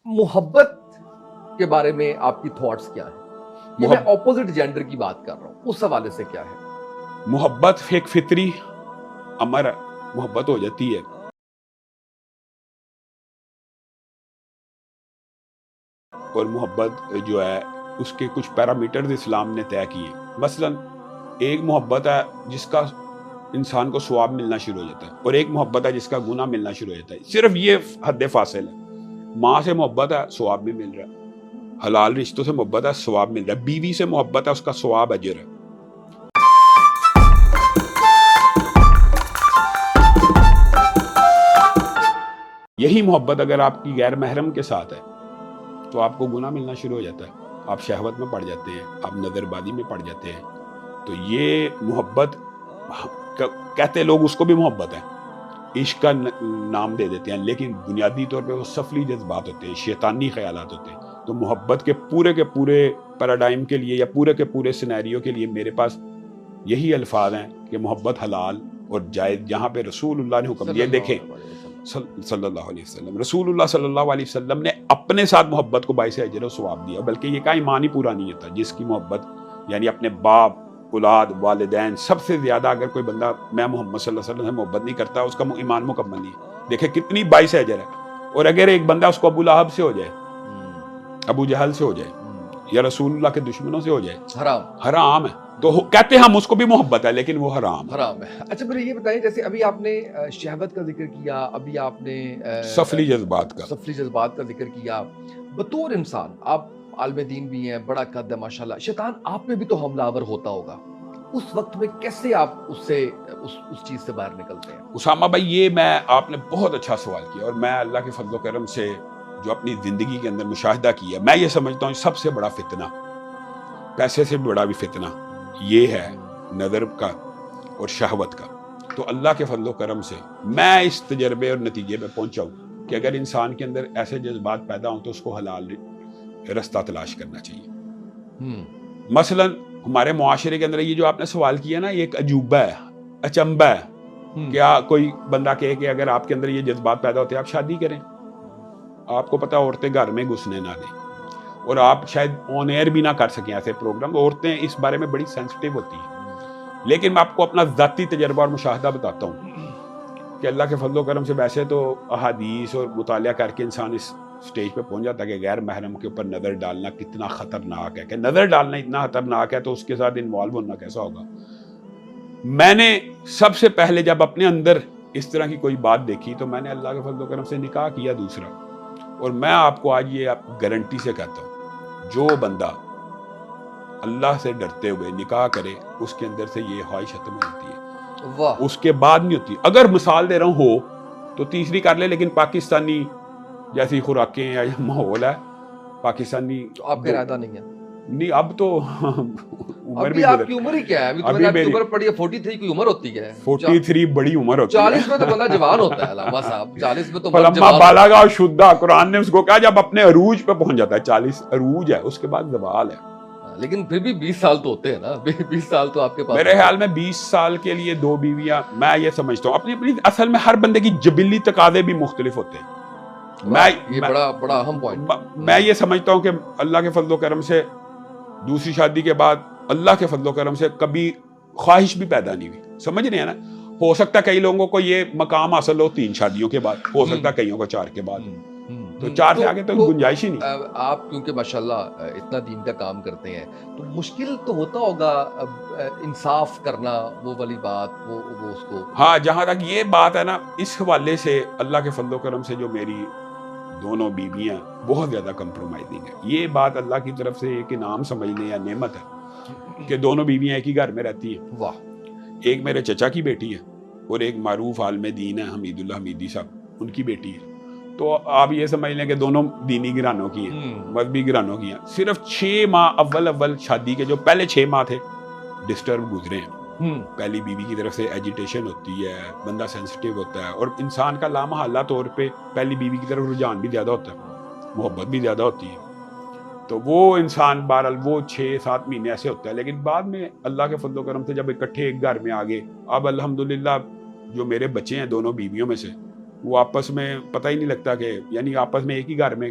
محبت کے بارے میں آپ کی تھاٹس کیا ہے؟ میں اپوزٹ جینڈر کی بات کر رہا ہوں، اس حوالے سے کیا ہے؟ محبت ایک فطری امر محبت ہو جاتی ہے، اور محبت جو ہے اس کے کچھ پیرامیٹرز اسلام نے طے کیے. مثلا ایک محبت ہے جس کا انسان کو ثواب ملنا شروع ہو جاتا ہے، اور ایک محبت ہے جس کا گناہ ملنا شروع ہو جاتا ہے. صرف یہ حد فاصل ہے. ماں سے محبت ہے، ثواب بھی مل رہا ہے. حلال رشتوں سے محبت ہے، ثواب مل رہا ہے. بیوی سے محبت ہے، اس کا ثواب اجر ہے. یہی محبت اگر آپ کی غیر محرم کے ساتھ ہے تو آپ کو گناہ ملنا شروع ہو جاتا ہے. آپ شہوت میں پڑ جاتے ہیں، آپ نظر بازی میں پڑ جاتے ہیں. تو یہ محبت کہتے لوگ اس کو بھی محبت ہے، عشق کا نام دے دیتے ہیں، لیکن بنیادی طور پہ وہ سفلی جذبات ہوتے ہیں، شیطانی خیالات ہوتے ہیں. تو محبت کے پورے پیراڈائم کے لیے یا پورے کے پورے سینیریو کے لیے میرے پاس یہی الفاظ ہیں کہ محبت حلال اور جائز. جہاں پہ رسول اللہ نے حکم دیا، دیکھیں صلی اللہ علیہ وسلم، رسول اللہ صلی اللہ علیہ وسلم نے اپنے ساتھ محبت کو باعث اجر و ثواب دیا. بلکہ یہ کا ایمان ہی پورا نہیں ہوتا جس کی محبت، یعنی اپنے باپ، اولاد، والدین، سب سے زیادہ اگر کوئی بندہ میں محمد صلی اللہ علیہ وسلم سے محبت نہیں کرتا، اس کا ایمان مکمل نہیں ہے. دیکھیں کتنی باعث اجر ہے. اور اگر ایک بندہ اس کو ابو لہب سے ہو جائے، ابو جہل سے ہو جائے، یا رسول اللہ کے دشمنوں سے ہو جائے، حرام ہے. تو کہتے ہیں ہم اس کو بھی محبت ہے، لیکن وہ حرام ہے. اچھا مجھے یہ بتائیں، جیسے ابھی آپ نے شہوت کا ذکر کیا، ابھی آپ نے سفلی جذبات کا ذکر کیا. بطور انسان آپ عالم دین بھی ہیں، بڑا قد ہے ماشاءاللہ، شیطان آپ میں بھی تو حملہ آور ہوتا ہوگا. اس وقت میں کیسے آپ اس چیز سے باہر نکلتے ہیں؟ اسامہ بھائی، یہ آپ نے بہت اچھا سوال کیا، اور میں اللہ کے فضل و کرم سے جو اپنی زندگی کے اندر مشاہدہ کیا، میں یہ سمجھتا ہوں سب سے بڑا فتنہ، پیسے سے بڑا بھی فتنہ یہ ہے نظر کا اور شہوت کا. تو اللہ کے فضل و کرم سے میں اس تجربے اور نتیجے پہ پہنچا ہوں کہ اگر انسان کے اندر ایسے جذبات پیدا ہوں تو اس کو حلال رستہ تلاش کرنا چاہیے. مثلا ہمارے معاشرے کے اندر یہ جو آپ نے سوال کیا نا، یہ ایک عجوبہ ہے، اچنبہ ہے. کیا کوئی بندہ کہے کہ اگر آپ کے اندر یہ جذبات پیدا ہوتے ہیں آپ شادی کریں؟ آپ کو پتا عورتیں گھر میں گھسنے نہ دیں، اور آپ شاید آن ایئر بھی نہ کر سکیں ایسے پروگرام. عورتیں اس بارے میں بڑی سینسٹیو ہوتی ہیں. لیکن میں آپ کو اپنا ذاتی تجربہ اور مشاہدہ بتاتا ہوں کہ اللہ کے فضل و کرم سے ویسے تو احادیث اور مطالعہ کر کے انسان اس سٹیج پہ پہنچ جاتا ہے کہ غیر محرم کے اوپر نظر ڈالنا کتنا خطرناک ہے، کہ نظر ڈالنا اتنا خطرناک ہے تو اس کے ساتھ انوالو ہونا کیسا ہوگا. میں نے سب سے پہلے جب اپنے اندر اس طرح کی کوئی بات دیکھی تو میں نے اللہ کے فضل و کرم سے نکاح کیا دوسرا. اور میں آپ کو آج یہ گارنٹی سے کہتا ہوں، جو بندہ اللہ سے ڈرتے ہوئے نکاح کرے اس کے اندر سے یہ خواہش ختم ہوتی ہے، اس کے بعد نہیں ہوتی. اگر مثال دے رہا ہوں ہو تو تیسری کر لے، لیکن پاکستانی جیسی خوراکیں یا ماحول ہے پاکستانی. آپ کا ارادہ نہیں ہے؟ نہیں، اب تو عمر بھی آپ کی عمر ہی کیا ہے؟ ابھی تو میں نے آپ کی عمر پڑھی ہے 43. کوئی عمر ہوتی ہے؟ 43 بڑی عمر ہوتی ہے. 40 میں تو بندہ جوان ہوتا ہے علامہ صاحب. 40 میں تو فلما بالغ شدہ، قرآن نے اس کو کہا جب اپنے عروج پہ پہنچ جاتا ہے. 40 عروج ہے، اس کے بعد زوال ہے. لیکن پھر بھی 20 سال تو ہوتے ہیں نا. 20 سال تو آپ کے پاس. میرے خیال میں 20 سال کے لیے 2 بیویاں، میں یہ سمجھتا ہوں اپنی اصل میں ہر بندے کی جبلی تقاضے بھی مختلف ہوتے ہیں. یہ بڑا اہم پوائنٹ. میں یہ سمجھتا ہوں کہ اللہ کے فضل و کرم سے دوسری شادی کے بعد اللہ کے فضل و کرم سے کبھی خواہش بھی پیدا نہیں ہوئی. سمجھ رہے ہیں نا؟ ہو سکتا ہے کئی لوگوں کو یہ مقام حاصل ہو 3 شادیوں کے بعد، ہو سکتا ہے کئیوں کو 4 کے بعد. تو 4 سے آگے تو گنجائش ہی نہیں. آپ کیونکہ ماشاءاللہ اتنا دین کا کام کرتے ہیں تو مشکل تو ہوتا ہوگا انصاف کرنا، وہ والی بات، وہ اس کو. ہاں، جہاں تک یہ بات ہے نا، اس حوالے سے اللہ کے فضل و کرم سے جو میری دونوں بیویاں بہت زیادہ کمپرومائزنگ ہے. یہ بات اللہ کی طرف سے ایک انعام سمجھ لیں یا نعمت ہے کہ دونوں بیویاں ایک ہی گھر میں رہتی ہیں. واہ. ایک میرے چچا کی بیٹی ہے اور ایک معروف عالم دین ہے حمید اللہ حمیدی صاحب، ان کی بیٹی ہے. تو آپ یہ سمجھ لیں کہ دونوں دینی گھرانوں کی ہیں، مذہبی گھرانوں کی ہیں. صرف 6 ماہ اول شادی کے جو پہلے 6 ماہ تھے ڈسٹرب گزرے ہیں. پہلی بیوی کی طرف سے ایجیٹیشن ہوتی ہے، بندہ سینسٹیو ہوتا ہے، اور انسان کا لامحالہ طور پہ پہلی بیوی کی طرف رجحان بھی زیادہ ہوتا ہے، محبت بھی زیادہ ہوتی ہے. تو وہ انسان بہرحال وہ 6-7 مہینے ایسے ہوتا ہے. لیکن بعد میں اللہ کے فضل و کرم سے جب اکٹھے ایک گھر میں آگے، اب الحمدللہ جو میرے بچے ہیں دونوں بیویوں میں سے، وہ آپس میں پتہ ہی نہیں لگتا کہ، یعنی آپس میں ایک ہی گھر میں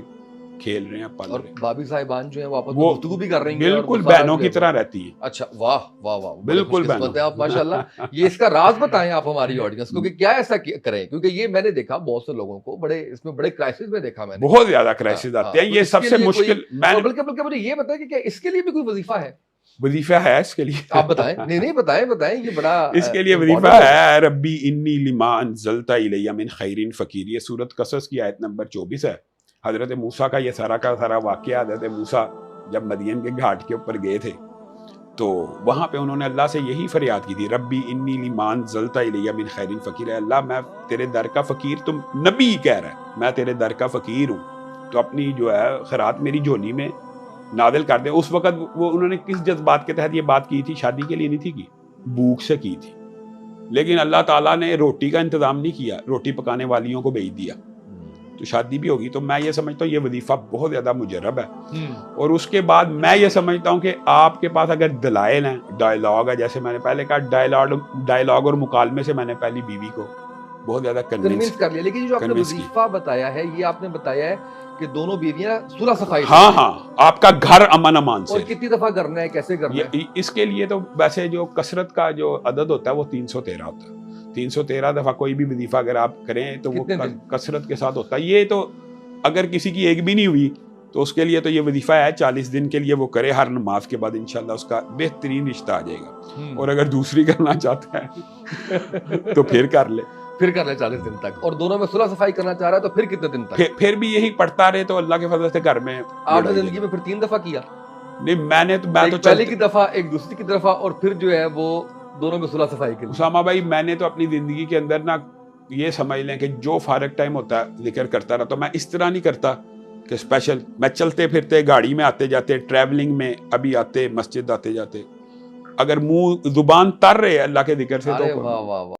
کھیل رہے ہیں، پل اور رہے ہیں. بھابھی صاحبان جو ہیں وہ آپس میں وہ گفتگو بھی کر رہی ہیں اور بالکل وہ سارا بہنوں جو کی ہے طرح رہتی ہیں. اچھا واہ واہ واہ بڑے بالکل خوش قسمت بہنوں. ہیں آپ ماشاءاللہ. یہ اس کا راز بتائیں آپ ہماری آڈینس کو کہ کیا ایسا کریں، کیونکہ یہ میں نے دیکھا بہت سے لوگوں کو بڑے اس میں بڑے کرائسس میں دیکھا میں نے. بہت زیادہ کرائسس آتے ہیں. تو یہ اس سب کے سے لیے مشکل اور بلکہ مجھے یہ بتائیں کہ کیا اس کے لیے بھی کوئی وظیفہ ہے؟ وظیفہ ہے اس کے لیے. آپ بتائیں. نہیں بتائیں یہ بڑا اس کے لیے وظیفہ ہے. ربی انی لما انزلت الی من خیر فقیر. یہ سورۃ قصص کی آیت نمبر 24 ہے. حضرت موسیٰ کا یہ سارا کا سارا واقعہ، حضرت موسیٰ جب مدین کے گھاٹ کے اوپر گئے تھے تو وہاں پہ انہوں نے اللہ سے یہی فریاد کی تھی، ربی انی لما انزلت الی من خیر فقیر. اللہ میں تیرے در کا فقیر، تم نبی کہہ رہا ہے میں تیرے در کا فقیر ہوں، تو اپنی جو ہے خیرات میری جھولی میں نازل کر دے. اس وقت وہ انہوں نے کس جذبات کے تحت یہ بات کی تھی؟ شادی کے لیے نہیں تھی کی، بھوک سے کی تھی. لیکن اللہ تعالیٰ نے روٹی کا انتظام نہیں کیا، روٹی پکانے والیوں کو بھیج دیا تو شادی بھی ہوگی. تو میں یہ سمجھتا ہوں یہ وظیفہ بہت زیادہ مجرب ہے. اور اس کے بعد میں یہ سمجھتا ہوں کہ آپ کے پاس اگر دلائل ہیں، ڈائلاگ ہے، جیسے میں نے پہلے کہا ڈائلاگ اور مکالمے سے میں نے پہلی بیوی کو بہت زیادہ کنونس کر لیا. لیکن جو آپ نے convince کی. وظیفہ بتایا ہے یہ آپ نے بتایا ہے کہ دونوں بیویاں صلح صفائی سے ہاں آپ کا گھر امن امان سے. اور کتنی دفعہ کرنا ہے، کیسے کرنا ہے؟ اس کے لیے تو ویسے جو کثرت کا جو عدد ہوتا ہے وہ 313 ہوتا ہے. 313 دفعہ کوئی بھی وظیفہ اگر آپ کریں تو وہ کثرت کے ساتھ ہوتا ہے. یہ تو اگر کسی کی ایک بھی نہیں ہوئی تو اس کے لیے تو یہ وظیفہ ہے 40 دن کے لیے وہ کرے. ہر نماز کے بعد انشاءاللہ اس کا بہترین رشتہ آ جائے گا. اور اگر دوسری کرنا چاہتا ہے تو پھر کر لے 40 دن تک. اور دونوں میں صلح صفائی کرنا چاہ رہا ہے تو پھر کتنے دن تک؟ پھر بھی یہی پڑھتا رہے تو اللہ کے فضل سے گھر میں. آپ نے زندگی میں پھر 3 دفعہ کیا؟ نہیں میں تو پہلی کی دفعہ، ایک دوسری کی دفعہ، اور پھر جو ہے وہ دونوں میں صلح صفائی کے لیے. اسامہ بھائی میں نے تو اپنی زندگی کے اندر نا یہ سمجھ لیں کہ جو فارغ ٹائم ہوتا ہے ذکر کرتا رہا. تو میں اس طرح نہیں کرتا کہ اسپیشل میں چلتے پھرتے گاڑی میں آتے جاتے، ٹریولنگ میں ابھی آتے، مسجد آتے جاتے، اگر منہ زبان تر رہے اللہ کے ذکر سے تو واہ واہ واہ